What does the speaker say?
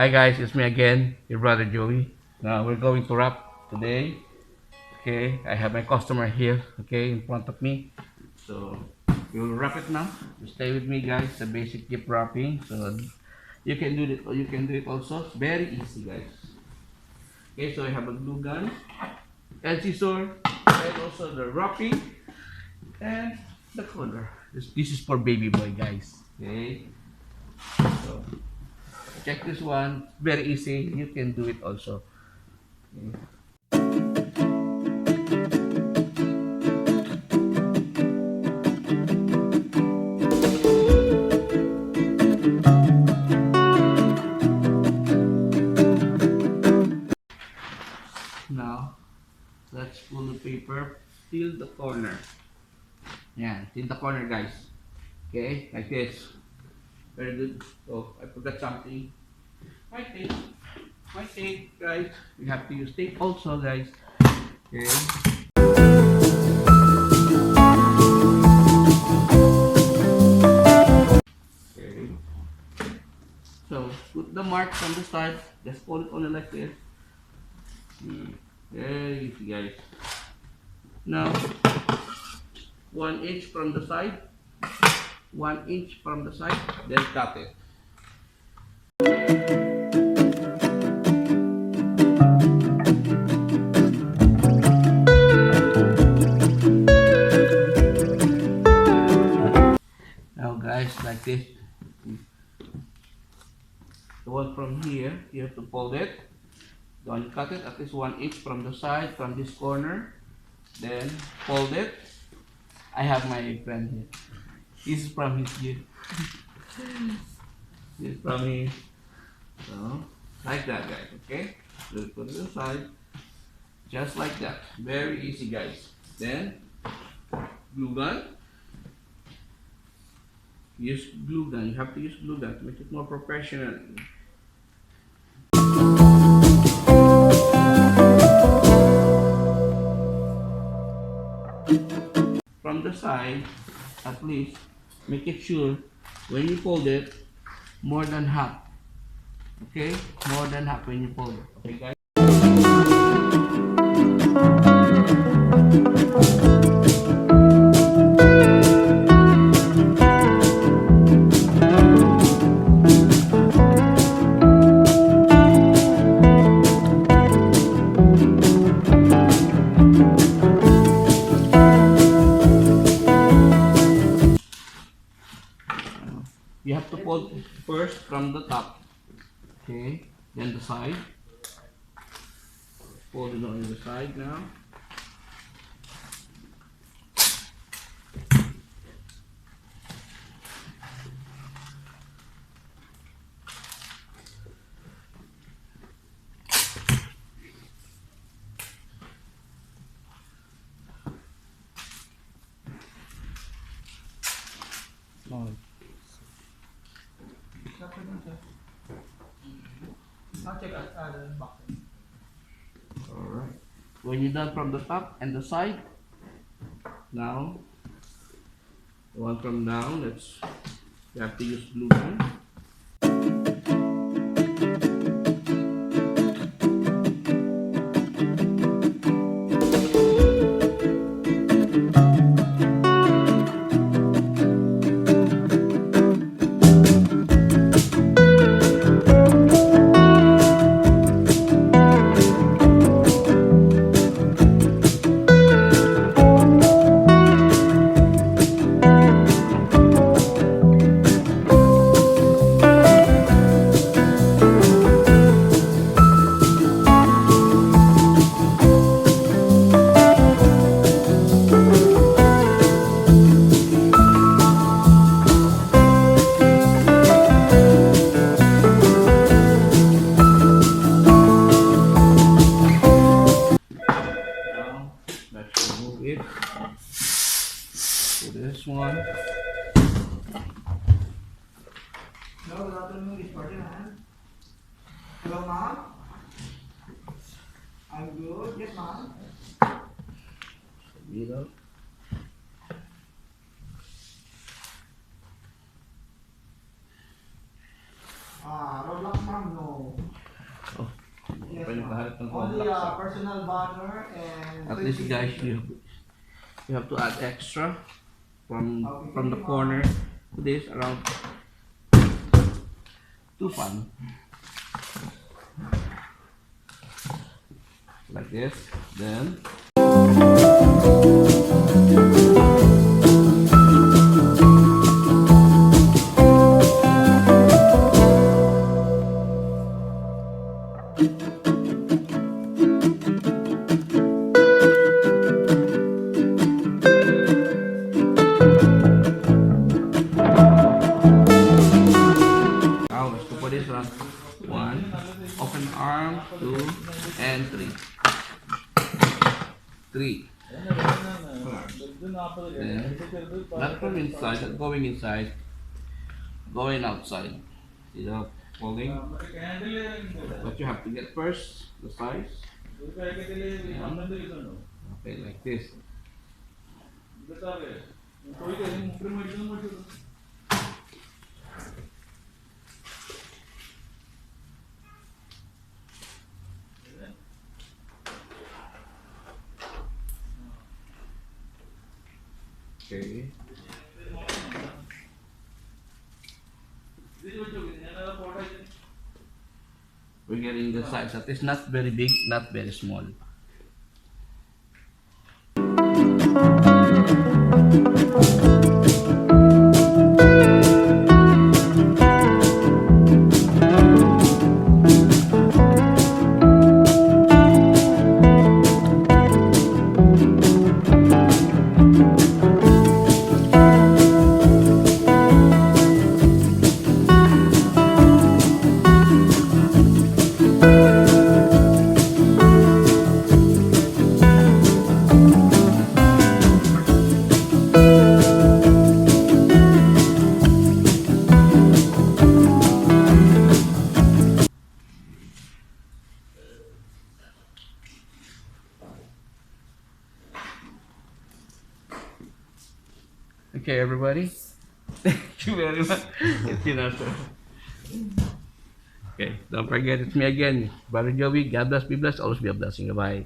Hi guys, it's me again, your brother Joey. Now we're going to wrap today. Okay, I have my customer here, okay, in front of me. So we will wrap it now. So stay with me guys, the basic gift wrapping. So you can do it, you can do it also. It's very easy guys. Okay, so I have a glue gun and scissor and also the wrapping and the color. This is for baby boy guys. Okay. So check this one. Very easy. You can do it also. Okay. Now, let's pull the paper till the corner. Yeah, till the corner guys. Okay, like this. Very good. Oh, I forgot something. My tape. My tape, guys. We have to use tape also, guys. Okay. Okay. So, put the marks on the start. Just pull it only like this. Very easy, guys. Now, 1 inch from the side. 1 inch from the side. Then cut it. Now guys, like this. The one from here, you have to fold it. Don't cut it at least 1 inch from the side, from this corner. Then fold it. I have my friend here. This is from his gift. This is from his. So, like that guys, okay? So put it aside. Just like that. Very easy guys. Then, glue gun. Use glue gun. You have to use glue gun to make it more professional. From the side, at least make it sure when you fold it, more than half. Okay? More than half when you fold it. Okay guys? You have to fold first from the top. Okay? Then the side. Fold it on the side now. Alright. When you're done from the top and the side, now, the one from down, you have to use glue gun. Let's remove it. So this one. No, good afternoon, it's Ferdinand. Hello, ma'am. I'm good. Yes, ma'am. Middle. Roadblock, ma'am. No. marathon Only block. personal banner and. At least guys, you have to add extra from Okay, the corner to this around 2 fan. Like this. Then now let's go for this one. 1, open arm, 2, and 3. 3. Then, not from inside, not going inside, going outside. See the folding? What you have to get first, the size. Okay, like this. Okay. We're getting the size that is not very big, not very small. Okay, everybody. Thank you very much. Okay, don't forget it's me again, Brother Joey. God bless, be blessed, always be a blessing. Bye.